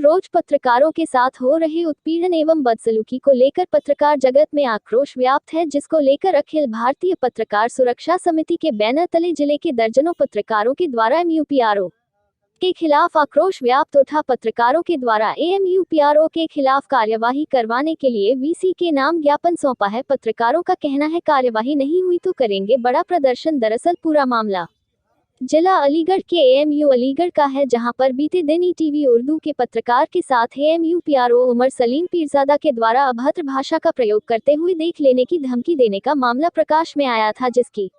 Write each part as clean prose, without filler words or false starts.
रोज पत्रकारों के साथ हो रहे उत्पीड़न एवं बदसलूकी को लेकर पत्रकार जगत में आक्रोश व्याप्त है, जिसको लेकर अखिल भारतीय पत्रकार सुरक्षा समिति के बैनर तले जिले के दर्जनों पत्रकारों के द्वारा एमयूपीआरओ के खिलाफ आक्रोश व्याप्त उठा। पत्रकारों के द्वारा एमयूपीआरओ के खिलाफ कार्यवाही करवाने के लिए वीसी के नाम ज्ञापन सौंपा है। पत्रकारों का कहना है कार्यवाही नहीं हुई तो करेंगे बड़ा प्रदर्शन। दरअसल पूरा मामला जिला अलीगढ़ के एएमयू अलीगढ़ का है, जहां पर बीते दिन ईटीवी उर्दू के पत्रकार के साथ एएमयूपीआरओ उमर सलीम पीरजादा के द्वारा अभद्र भाषा का प्रयोग करते हुए देख लेने की धमकी देने का मामला प्रकाश में आया था, जिसकी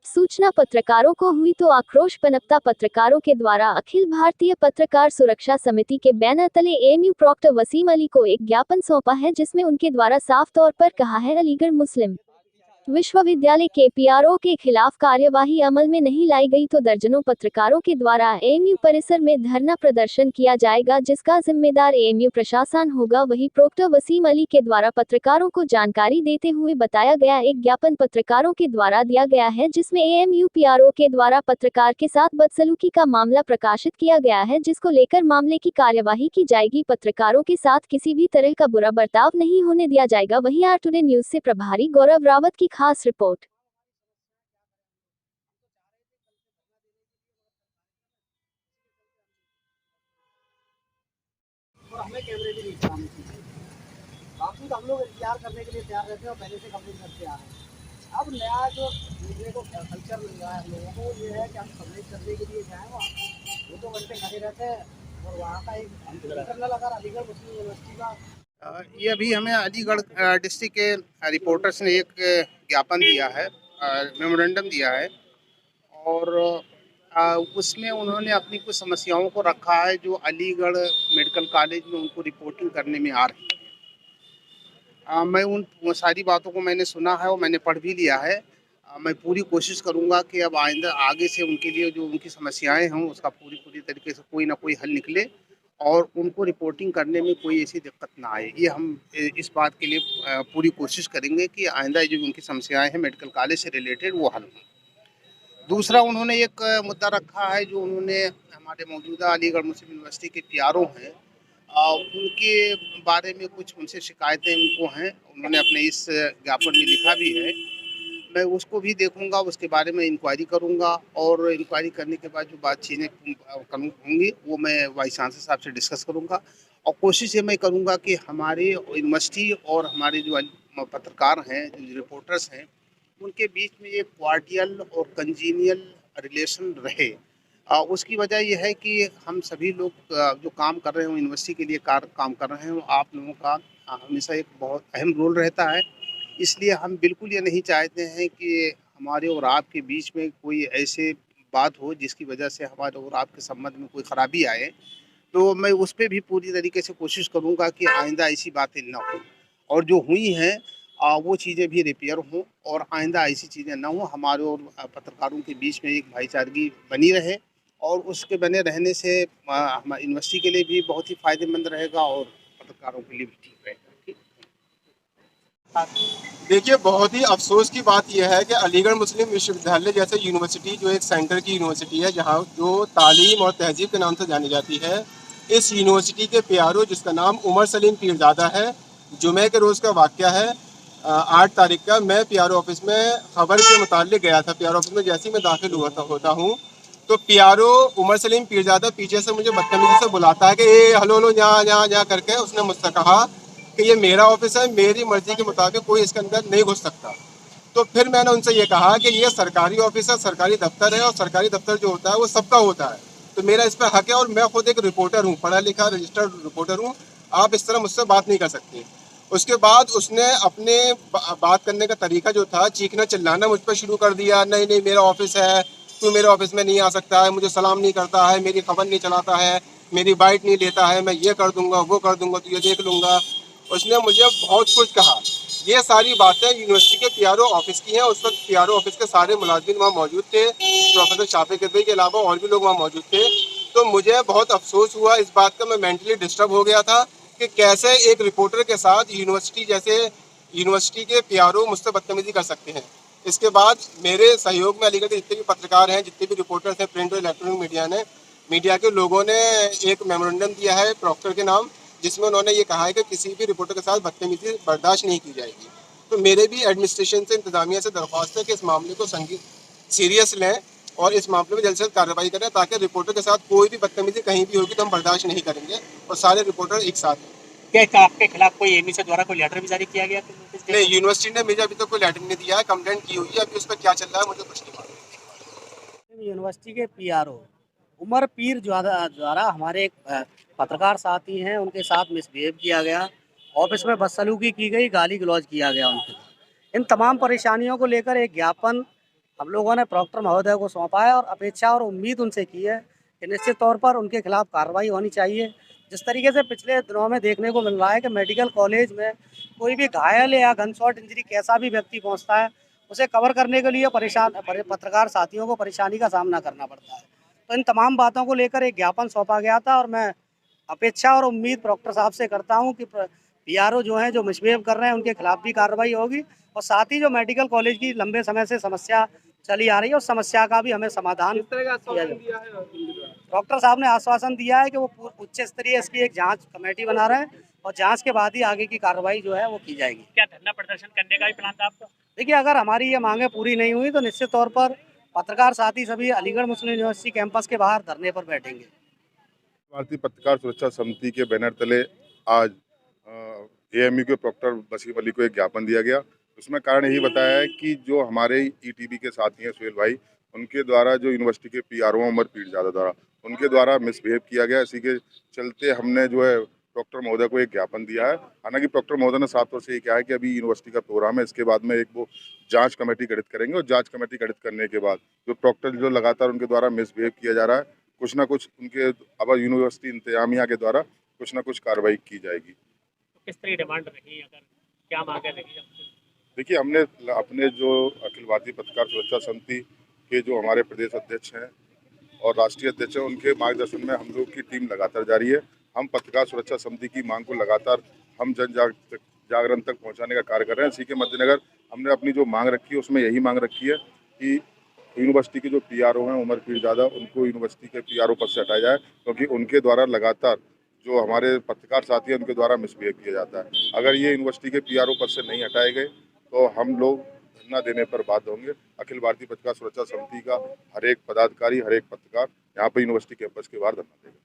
सूचना पत्रकारों को हुई तो आक्रोश पनपता। पत्रकारों के द्वारा अखिल भारतीय पत्रकार सुरक्षा समिति के बैनर तले एएमयू प्रॉक्टर वसीम अली को एक ज्ञापन सौंपा है, जिसमें उनके द्वारा साफ तौर पर कहा है अलीगढ़ मुस्लिम विश्वविद्यालय के पीआरओ के खिलाफ कार्यवाही अमल में नहीं लाई गई तो दर्जनों पत्रकारों के द्वारा एएमयू परिसर में धरना प्रदर्शन किया जाएगा, जिसका जिम्मेदार एएमयू प्रशासन होगा। वही प्रोक्टर वसीम अली के द्वारा पत्रकारों को जानकारी देते हुए बताया गया एक ज्ञापन पत्रकारों के द्वारा दिया गया है, जिसमें एएमयू पीआरओ के द्वारा पत्रकार के साथ बदसलूकी का मामला प्रकाशित किया गया है, जिसको लेकर मामले की कार्यवाही की जाएगी। पत्रकारों के साथ किसी भी तरह का बुरा बर्ताव नहीं होने दिया जाएगा। वहीं आर टुडे न्यूज से प्रभारी गौरव रावत की खास रिपोर्ट। हमें कैमरे भी नहीं काम बाकी तो हम लोग इंतजार करने के लिए तैयार रहते हैं और पहले से कंप्लीट करते आ रहे हैं। अब नया जो मीडिया को कल्चर मिल रहा है हम लोगों को ये है कि हम कवरेज करने के लिए जाएँ वहाँ 2-2 घंटे खड़े रहते हैं और वहाँ का एक इंटरनल अगर अलीगढ़ मुस्लिम यूनिवर्सिटी का ये अभी हमें अलीगढ़ डिस्ट्रिक्ट के रिपोर्टर्स ने एक ज्ञापन दिया है, मेमोरेंडम दिया है और उसमें उन्होंने अपनी कुछ समस्याओं को रखा है जो अलीगढ़ मेडिकल कॉलेज में उनको रिपोर्टिंग करने में आ रही है। मैं उन सारी बातों को मैंने सुना है और मैंने पढ़ भी लिया है। मैं पूरी कोशिश करूंगा कि अब आइंदा आगे से उनके लिए जो उनकी समस्याएं हों उसका पूरी तरीके से कोई ना कोई हल निकले और उनको रिपोर्टिंग करने में कोई ऐसी दिक्कत ना आए। ये हम इस बात के लिए पूरी कोशिश करेंगे कि आइंदा जो उनकी समस्याएं हैं मेडिकल कॉलेज से रिलेटेड वो हल हों। दूसरा उन्होंने एक मुद्दा रखा है जो उन्होंने हमारे मौजूदा अलीगढ़ मुस्लिम यूनिवर्सिटी के पीआरओ हैं उनके बारे में कुछ उनसे शिकायतें उनको हैं, उन्होंने अपने इस ज्ञापन में लिखा भी है। मैं उसको भी देखूंगा, उसके बारे में इंक्वायरी करूंगा और इंक्वायरी करने के बाद जो बात चीज़ें होंगी वो मैं वाइस चांसलर साहब से डिस्कस करूंगा और कोशिश ये मैं करूंगा कि हमारे यूनिवर्सिटी और हमारे जो पत्रकार हैं, जो रिपोर्टर्स हैं, उनके बीच में एक कॉर्डियल और कंजीनियल रिलेशन रहे। उसकी वजह यह है कि हम सभी लोग जो काम कर रहे हैं यूनिवर्सिटी के लिए काम कर रहे हैं, आप लोगों का हमेशा एक बहुत अहम रोल रहता है। इसलिए हम बिल्कुल ये नहीं चाहते हैं कि हमारे और आपके बीच में कोई ऐसे बात हो जिसकी वजह से हमारे और आपके संबंध में कोई ख़राबी आए। तो मैं उस पर भी पूरी तरीके से कोशिश करूँगा कि आइंदा ऐसी बातें ना हो और जो हुई हैं वो चीज़ें भी रिपेयर हों और आइंदा ऐसी चीज़ें ना हो। हमारे और पत्रकारों के बीच में एक भाईचारगी बनी रहे और उसके बने रहने से हमारी यूनिवर्सिटी के लिए भी बहुत ही फ़ायदेमंद रहेगा और पत्रकारों के लिए भी ठीक रहेगा। देखिए, बहुत ही अफसोस की बात यह है कि अलीगढ़ मुस्लिम विश्वविद्यालय जैसे यूनिवर्सिटी जो एक सेंटर की यूनिवर्सिटी है जहां जो तालीम और तहजीब के नाम से जानी जाती है, इस यूनिवर्सिटी के पीआरओ जिसका नाम उमर सलीम पीरजादा है, जुमे के रोज़ का वाक़या है 8 तारीख का। मैं पीआरओ ऑफिस में खबर के मुताल्लिक गया था। पीआरओ ऑफिस में जैसे ही मैं दाखिल होता हूँ तो पीआरओ उमर सलीम पीरजादा पीछे से मुझे बदतमीजी से बुलाता है कि ए हलो हलो यहाँ करके उसने मुझसे कहा कि ये मेरा ऑफिस है, मेरी मर्जी के मुताबिक कोई इसके अंदर नहीं घुस सकता। तो फिर मैंने उनसे ये कहा कि ये सरकारी ऑफिस है, सरकारी दफ्तर है और सरकारी दफ्तर जो होता है वो सबका होता है, तो मेरा इस पर हक है और मैं खुद एक रिपोर्टर हूँ, पढ़ा लिखा रजिस्टर्ड रिपोर्टर हूँ, आप इस तरह मुझसे बात नहीं कर सकते। उसके बाद उसने अपने बात करने का तरीका जो था, चीखना चिल्लाना मुझ पर शुरू कर दिया। नहीं नहीं मेरा ऑफिस है, तू मेरे ऑफिस में नहीं आ सकता है, मुझे सलाम नहीं करता है, मेरी खबर नहीं चलाता है, मेरी बाइट नहीं लेता है, मैं ये कर दूंगा वो कर दूंगा, तो ये देख लूँगा। उसने मुझे बहुत कुछ कहा। ये सारी बातें यूनिवर्सिटी के पीआरओ ऑफिस की हैं। उस वक्त पीआरओ ऑफिस के सारे मुलाजिम वहाँ मौजूद थे, प्रोफेसर शाफिक किदवई के अलावा और भी लोग वहाँ मौजूद थे। तो मुझे बहुत अफसोस हुआ इस बात का, मैं मेंटली डिस्टर्ब हो गया था कि कैसे एक रिपोर्टर के साथ यूनिवर्सिटी के पीआरओ मुझसे बदतमीजी कर सकते हैं। इसके बाद मेरे सहयोग में अलीगढ़ के जितने भी पत्रकार हैं, जितने भी रिपोर्टर्स हैं प्रिंट और इलेक्ट्रॉनिक मीडिया ने, मीडिया के लोगों ने एक मेमोरेंडम दिया है प्रॉक्टर के नाम, जिसमें उन्होंने ये कहा है कि किसी भी रिपोर्टर के साथ बदतमीजी बर्दाश्त नहीं की जाएगी। तो मेरे भी एडमिनिस्ट्रेशन से, इंतजामिया से दरख्वास्त है कि इस मामले को सीरियस लें और इस मामले में जल्द से जल्द कार्रवाई करें, ताकि रिपोर्टर के साथ कोई भी बदतमीजी कहीं भी होगी तो हम बर्दाश्त नहीं करेंगे और सारे रिपोर्टर एक साथ हैं। क्या आपके खिलाफ कोई एमई द्वारा कोई लेटर भी जारी किया गया? नहीं, यूनिवर्सिटी ने मुझे अभी तक कोई लेटर नहीं दिया है, कंप्लेंट की हुई है, अभी उस पर क्या चल रहा है मुझे कुछ नहीं मालूम। यूनिवर्सिटी के पीआरओ उमर पीर द्वारा हमारे एक पत्रकार साथी हैं, उनके साथ मिसबिहेव किया गया, ऑफिस में बदसलूकी की गई, गाली गलौज किया गया उनके। इन तमाम परेशानियों को लेकर एक ज्ञापन हम लोगों ने प्रॉक्टर महोदय को सौंपा है और अपेक्षा और उम्मीद उनसे की है कि निश्चित तौर पर उनके खिलाफ कार्रवाई होनी चाहिए। जिस तरीके से पिछले दिनों में देखने को मिल रहा है कि मेडिकल कॉलेज में कोई भी घायल या गन शॉट इंजरी कैसा भी व्यक्ति पहुंचता है, उसे कवर करने के लिए पत्रकार साथियों को परेशानी का सामना करना पड़ता है। तो इन तमाम बातों को लेकर एक ज्ञापन सौंपा गया था और मैं अपेक्षा और उम्मीद प्रॉक्टर साहब से करता हूं कि पीआरओ जो हैं, जो मिसबिहेव कर रहे हैं, उनके खिलाफ भी कार्रवाई होगी और साथ ही जो मेडिकल कॉलेज की लंबे समय से समस्या चली आ रही है, उस समस्या का भी हमें समाधान किया जाए। डॉक्टर साहब ने आश्वासन दिया है कि वो उच्च स्तरीय इसकी एक जांच कमेटी बना रहे हैं और जांच के बाद ही आगे की कार्रवाई जो है वो की जाएगी। क्या धरना प्रदर्शन करने का भी प्लान था आपका? देखिए, अगर हमारी ये मांगे पूरी नहीं हुई तो निश्चित तौर पर पत्रकार साथी सभी अलीगढ़ मुस्लिम यूनिवर्सिटी कैंपस के बाहर धरने पर बैठेंगे। भारतीय पत्रकार सुरक्षा समिति के बैनर तले आज एएमयू के प्रॉक्टर वसीम अली को एक ज्ञापन दिया गया। उसमें कारण यही बताया है कि जो हमारे ईटीवी के साथी हैं सुहेल भाई, उनके द्वारा जो यूनिवर्सिटी के पीआरओ उमर पीरजादा द्वारा उनके द्वारा मिसबिहेव किया गया। इसी के चलते हमने जो है प्रॉक्टर महोदय को एक ज्ञापन दिया है। हालांकि प्रॉक्टर महोदय ने साफ तौर से ये कहा है कि अभी यूनिवर्सिटी का प्रोग्राम है, इसके बाद में एक वो जांच कमेटी गठित करेंगे और जांच कमेटी गठित करने के बाद जो प्रॉक्टर जो लगातार उनके द्वारा मिसबिहेव किया जा रहा है, कुछ ना कुछ उनके अब यूनिवर्सिटी इंतजामिया के द्वारा कुछ ना कुछ कार्रवाई की जाएगी। तो किस तरह डिमांड रही, अगर क्या मांगे रही? देखिए, हमने अपने जो अखिल भारतीय पत्रकार सुरक्षा समिति के जो हमारे प्रदेश अध्यक्ष हैं और राष्ट्रीय अध्यक्ष हैं, उनके मार्गदर्शन में हम लोग की टीम लगातार जारी है। हम पत्रकार सुरक्षा समिति की मांग को लगातार हम जागरण तक पहुंचाने का कार्य कर रहे हैं। इसी के मद्देनजर हमने अपनी जो मांग रखी है उसमें यही मांग रखी है कि यूनिवर्सिटी के जो पीआरओ हैं उमर पीरजादा, उनको यूनिवर्सिटी के पीआरओ पद से हटाया जाए, क्योंकि उनके द्वारा लगातार जो हमारे पत्रकार साथी हैं उनके द्वारा मिसबिहेव किया जाता है। अगर ये यूनिवर्सिटी के पीआरओ पद से नहीं हटाए गए तो हम लोग धरना देने पर बाध्य होंगे। अखिल भारतीय पत्रकार सुरक्षा समिति का हर एक पदाधिकारी, हर एक पत्रकार यहाँ पर यूनिवर्सिटी कैंपस के बाहर धरना देगा।